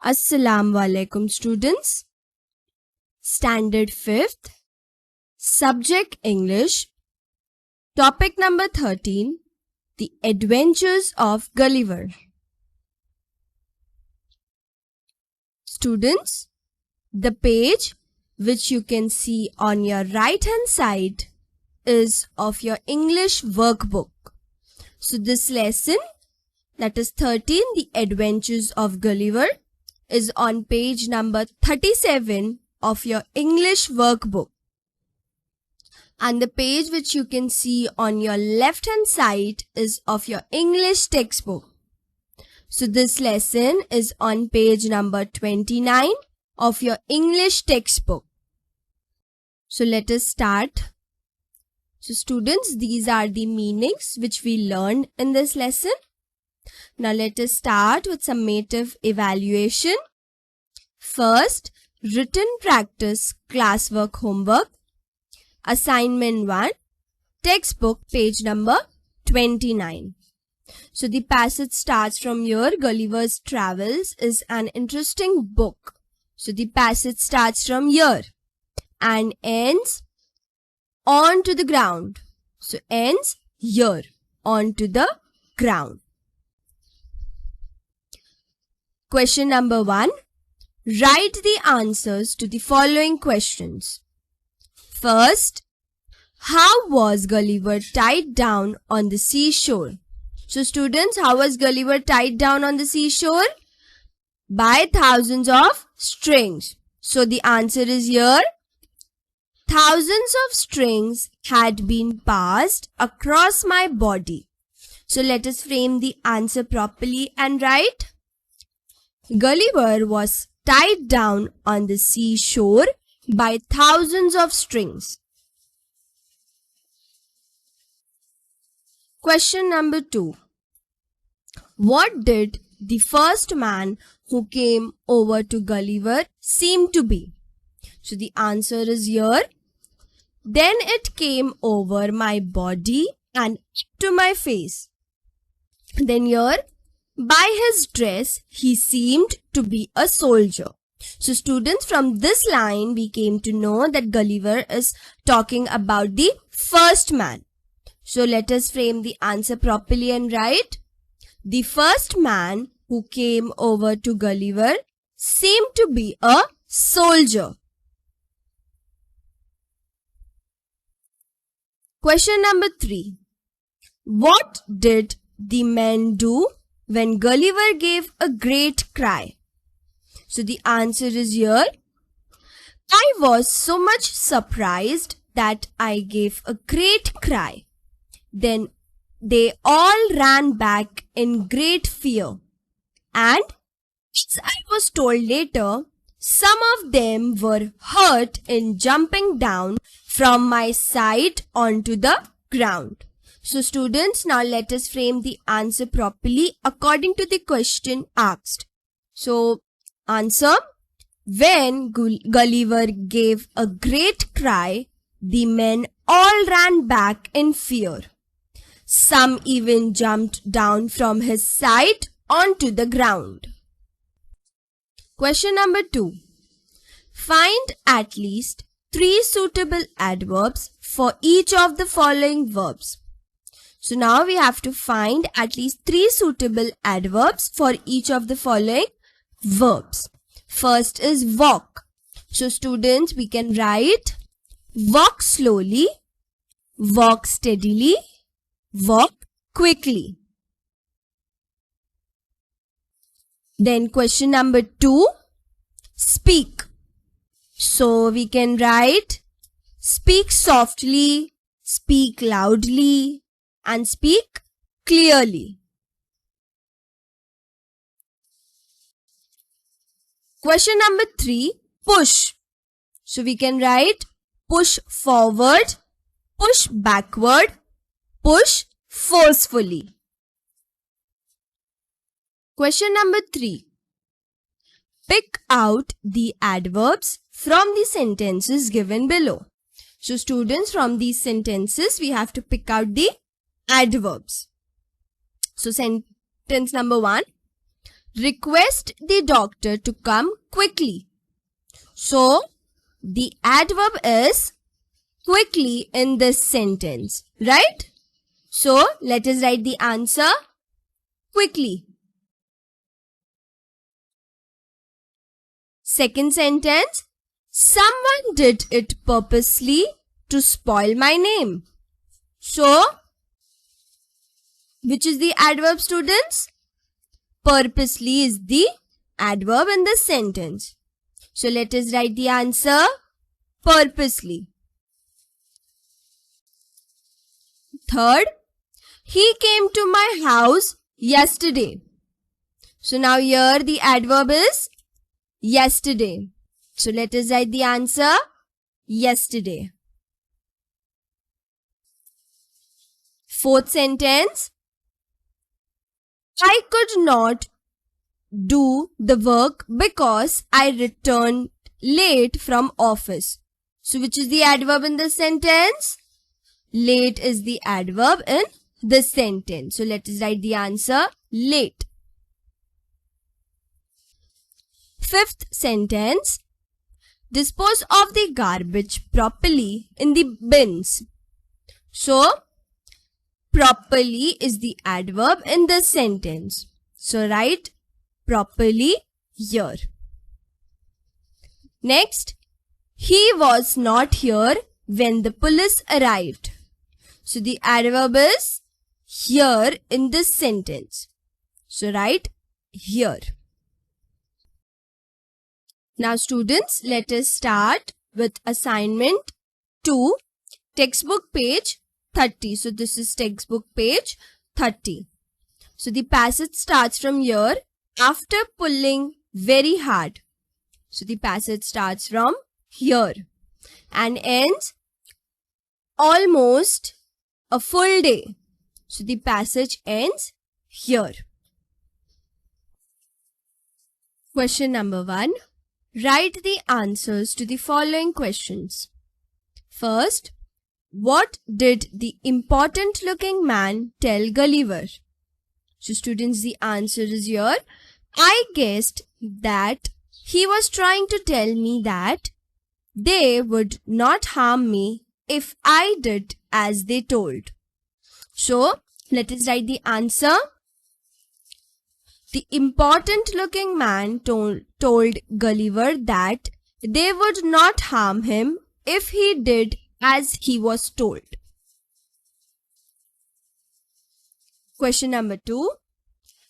Assalamu alaikum students. Standard 5th. Subject English. Topic number 13. The Adventures of Gulliver. Students, the page which you can see on your right hand side is of your English workbook. So this lesson, that is 13, The Adventures of Gulliver, is on page number 37 of your English workbook. And the page which you can see on your left hand side is of your English textbook. So this lesson is on page number 29 of your English textbook. So let us start. So students, these are the meanings which we learned in this lesson. Now let us start with summative evaluation. First, written practice classwork homework. Assignment 1, textbook page number 29. So the passage starts from here. Gulliver's Travels is an interesting book. So the passage starts from here and ends on to the ground. So ends here, on to the ground. Question number 1. Write the answers to the following questions. First, how was Gulliver tied down on the seashore? So students, how was Gulliver tied down on the seashore? By thousands of strings. So the answer is here. Thousands of strings had been passed across my body. So let us frame the answer properly and write. Gulliver was tied down on the seashore by thousands of strings. Question number 2. What did the first man who came over to Gulliver seem to be? So the answer is here. Then it came over my body and to my face. Then here, by his dress, he seemed to be a soldier. So students, from this line, we came to know that Gulliver is talking about the first man. So let us frame the answer properly and write. The first man who came over to Gulliver seemed to be a soldier. Question number 3. What did the men do when Gulliver gave a great cry? So the answer is here. I was so much surprised that I gave a great cry. Then they all ran back in great fear. And as I was told later, some of them were hurt in jumping down from my side onto the ground. So students, now let us frame the answer properly according to the question asked. So answer, when Gulliver gave a great cry, the men all ran back in fear. Some even jumped down from his side onto the ground. Question number 2. Find at least 3 suitable adverbs for each of the following verbs. So now we have to find at least 3 suitable adverbs for each of the following verbs. First is walk. So students, we can write walk slowly, walk steadily, walk quickly. Then question number 2, speak. So we can write speak softly, speak loudly, and speak clearly. Question number 3, push. So we can write push forward, push backward, push forcefully. Question number 3. Pick out the adverbs from the sentences given below. So students, from these sentences, we have to pick out the adverbs. So sentence number 1. request the doctor to come quickly. So, the adverb is quickly in this sentence, right? So, let us write the answer quickly. Second sentence, someone did it purposely to spoil my name. So, which is the adverb, students? Purposely is the adverb in this sentence. So, let us write the answer purposely. Third, he came to my house yesterday. So, now here the adverb is yesterday. So, let us write the answer yesterday. Fourth sentence, I could not do the work because I returned late from office. So, which is the adverb in this sentence? Late is the adverb in this sentence. So, let us write the answer late. Fifth sentence, dispose of the garbage properly in the bins. So, properly is the adverb in this sentence. So, write properly here. Next, he was not here when the police arrived. So, the adverb is here in this sentence. So, write here. Now, students, let us start with assignment 2, textbook page 30. So, this is textbook page 30. So, the passage starts from here, after pulling very hard. So, the passage starts from here and ends almost a full day. So, the passage ends here. Question number 1. Write the answers to the following questions. First, what did the important looking man tell Gulliver? So, students, the answer is here. I guessed that he was trying to tell me that they would not harm me if I did as they told. So, let us write the answer. The important looking man told Gulliver that they would not harm him if he did as he was told. Question number 2.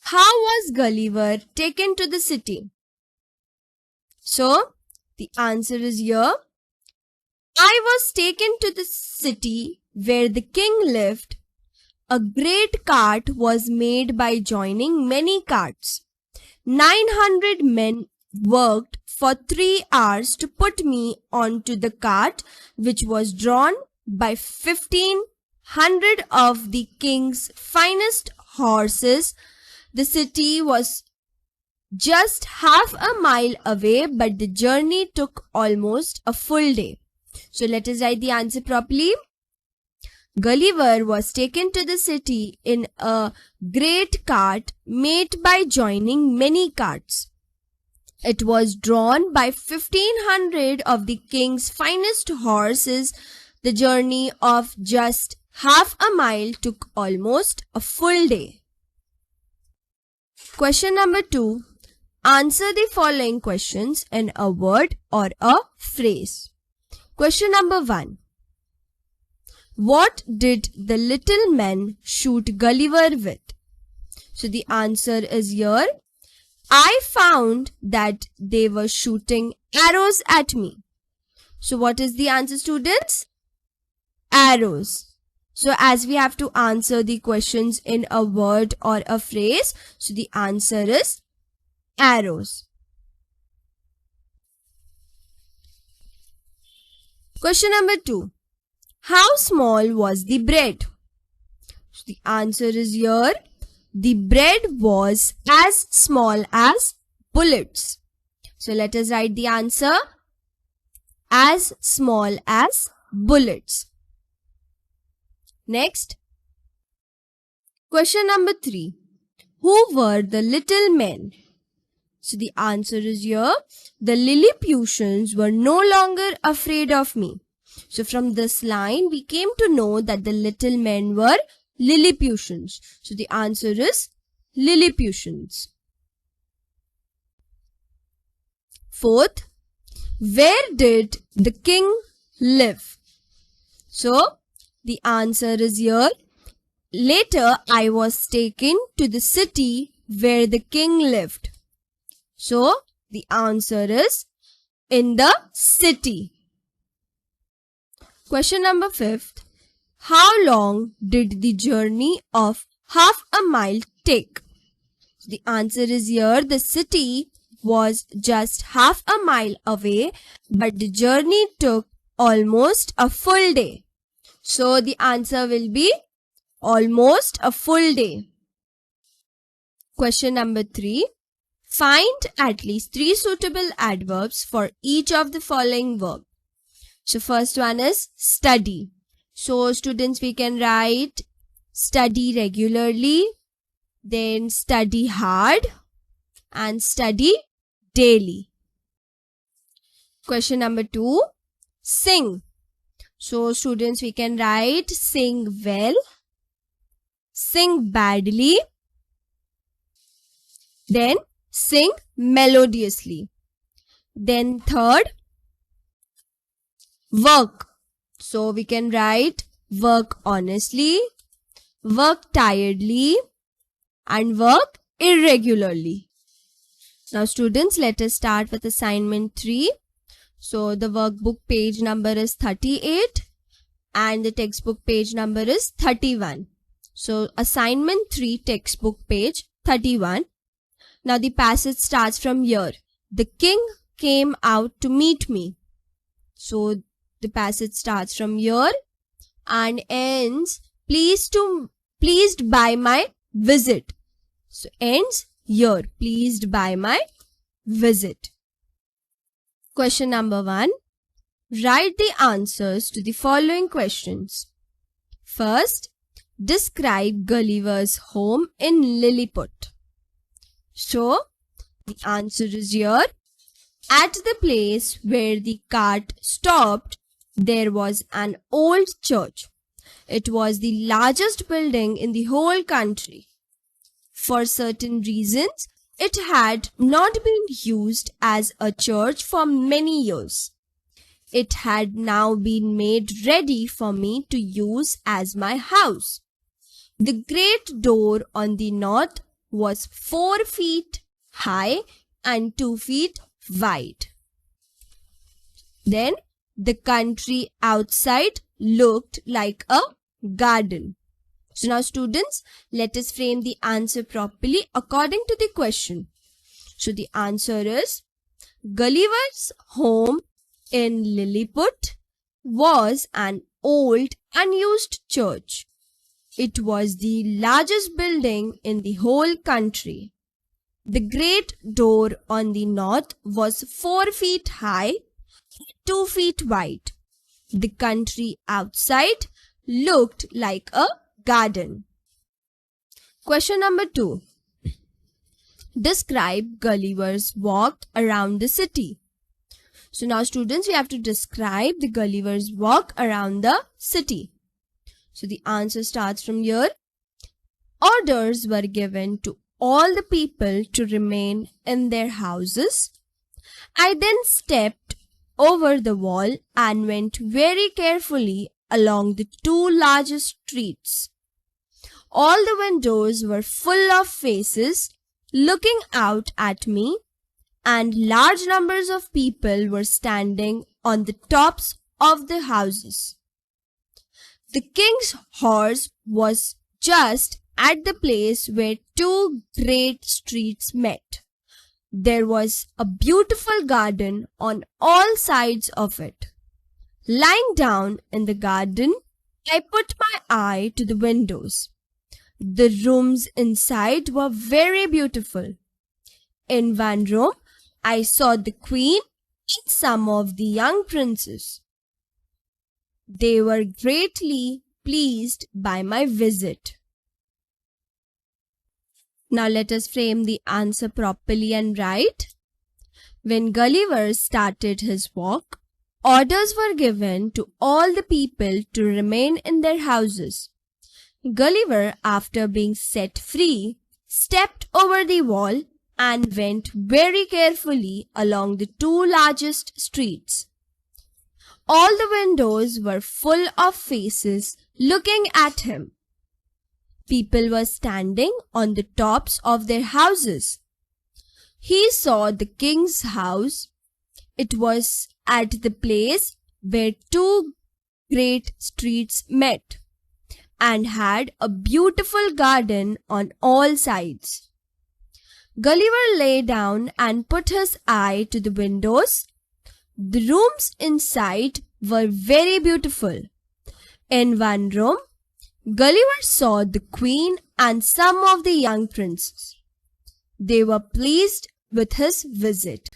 How was Gulliver taken to the city? So, the answer is here. I was taken to the city where the king lived. A great cart was made by joining many carts. 900 men worked for 3 hours to put me onto the cart, which was drawn by 1,500 of the king's finest horses. The city was just half a mile away, but the journey took almost a full day. So let us write the answer properly. Gulliver was taken to the city in a great cart made by joining many carts. It was drawn by 1,500 of the king's finest horses. The journey of just half a mile took almost a full day. Question number 2. Answer the following questions in a word or a phrase. Question number 1. What did the little men shoot Gulliver with? So the answer is here. I found that they were shooting arrows at me. So what is the answer, students? Arrows. So as we have to answer the questions in a word or a phrase, so the answer is arrows. Question number 2. How small was the bread? So the answer is here. The bread was as small as bullets. So let us write the answer. As small as bullets. Next. Question number 3. Who were the little men? So the answer is here. The Lilliputians were no longer afraid of me. So from this line, we came to know that the little men were Lilliputians. So the answer is Lilliputians. Fourth, where did the king live? So the answer is here. Later, I was taken to the city where the king lived. So the answer is in the city. Question number 5. How long did the journey of half a mile take? The answer is here. The city was just half a mile away, but the journey took almost a full day. So the answer will be almost a full day. Question number 3. Find at least 3 suitable adverbs for each of the following verbs. So first one is study. So students, we can write study regularly, then study hard, and study daily. Question number 2, sing. So students, we can write sing well, sing badly, then sing melodiously. Then third, work. So we can write work honestly, work tiredly, and work irregularly. Now students, let us start with assignment 3. So the workbook page number is 38 and the textbook page number is 31. So assignment 3, textbook page 31. Now the passage starts from here. The king came out to meet me. So the passage starts from here and ends pleased by my visit. So ends here, pleased by my visit. Question number 1. Write the answers to the following questions. First, describe Gulliver's home in Lilliput. So the answer is here. At the place where the cart stopped, there was an old church. It was the largest building in the whole country. For certain reasons, it had not been used as a church for many years. It had now been made ready for me to use as my house. The great door on the north was 4 feet high and 2 feet wide. Then the country outside looked like a garden. So now students, let us frame the answer properly according to the question. So the answer is Gulliver's home in Lilliput was an old unused church. It was the largest building in the whole country. The great door on the north was 4 feet high, 2 feet wide. The country outside looked like a garden. Question number 2. Describe Gulliver's walk around the city. So now students, we have to describe the Gulliver's walk around the city. So the answer starts from here. Orders were given to all the people to remain in their houses. I then stepped over the wall and went very carefully along the 2 largest streets. All the windows were full of faces looking out at me, and large numbers of people were standing on the tops of the houses. The king's horse was just at the place where 2 great streets met. There was a beautiful garden on all sides of it. Lying down in the garden, I put my eye to the windows. The rooms inside were very beautiful. In one room, I saw the queen and some of the young princes. They were greatly pleased by my visit. Now let us frame the answer properly and write. When Gulliver started his walk, orders were given to all the people to remain in their houses. Gulliver, after being set free, stepped over the wall and went very carefully along the two largest streets. All the windows were full of faces looking at him. People were standing on the tops of their houses. He saw the king's house. It was at the place where two great streets met and had a beautiful garden on all sides. Gulliver lay down and put his eye to the windows. The rooms inside were very beautiful. In one room, Gulliver saw the queen and some of the young princes. They were pleased with his visit.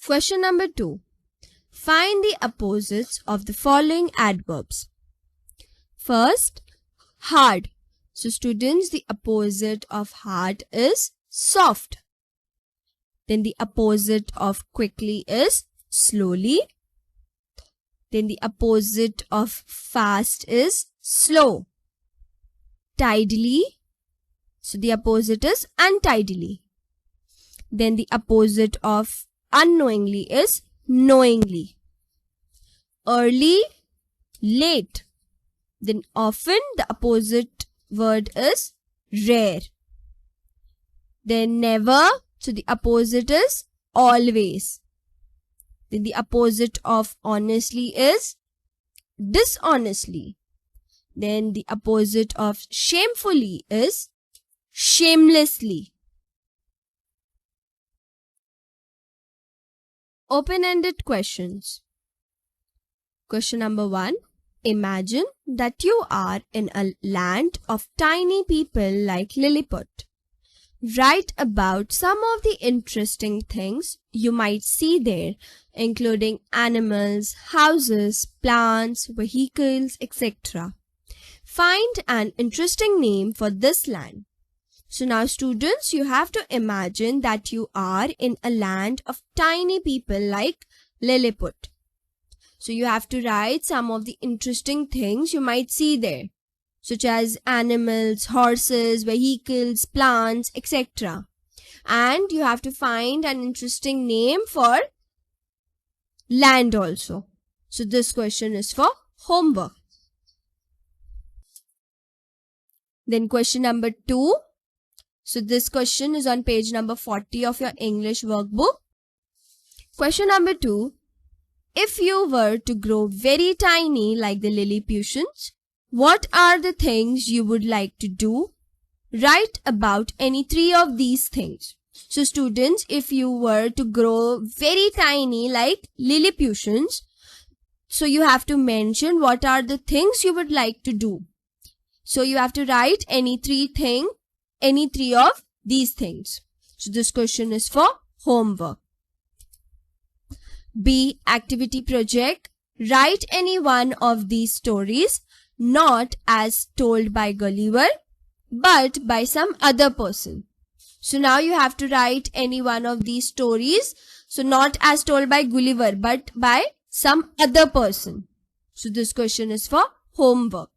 Question number 2. Find the opposites of the following adverbs. First, hard. So students, the opposite of hard is soft. Then the opposite of quickly is slowly. Then the opposite of fast is slow. Tidily. So the opposite is untidily. Then the opposite of unknowingly is knowingly. Early, late. Then often the opposite word is rare. Then never. So the opposite is always. Then the opposite of honestly is dishonestly. Then the opposite of shamefully is shamelessly. Open-ended questions. Question number 1. Imagine that you are in a land of tiny people like Lilliput. Write about some of the interesting things you might see there, including animals, houses, plants, vehicles, etc. Find an interesting name for this land. So now students, you have to imagine that you are in a land of tiny people like Lilliput. So you have to write some of the interesting things you might see there, such as animals, horses, vehicles, plants, etc. And you have to find an interesting name for land also. So this question is for homework. Then question number 2. So this question is on page number 40 of your English workbook. Question number 2. If you were to grow very tiny like the Lilliputians, what are the things you would like to do? Write about any 3 of these things. So students, if you were to grow very tiny like Lilliputians, so you have to mention what are the things you would like to do. So you have to write any 3 of these things. So this question is for homework. B. Activity project. Write any one of these stories, not as told by Gulliver, but by some other person. So now you have to write any one of these stories. So not as told by Gulliver, but by some other person. So this question is for homework.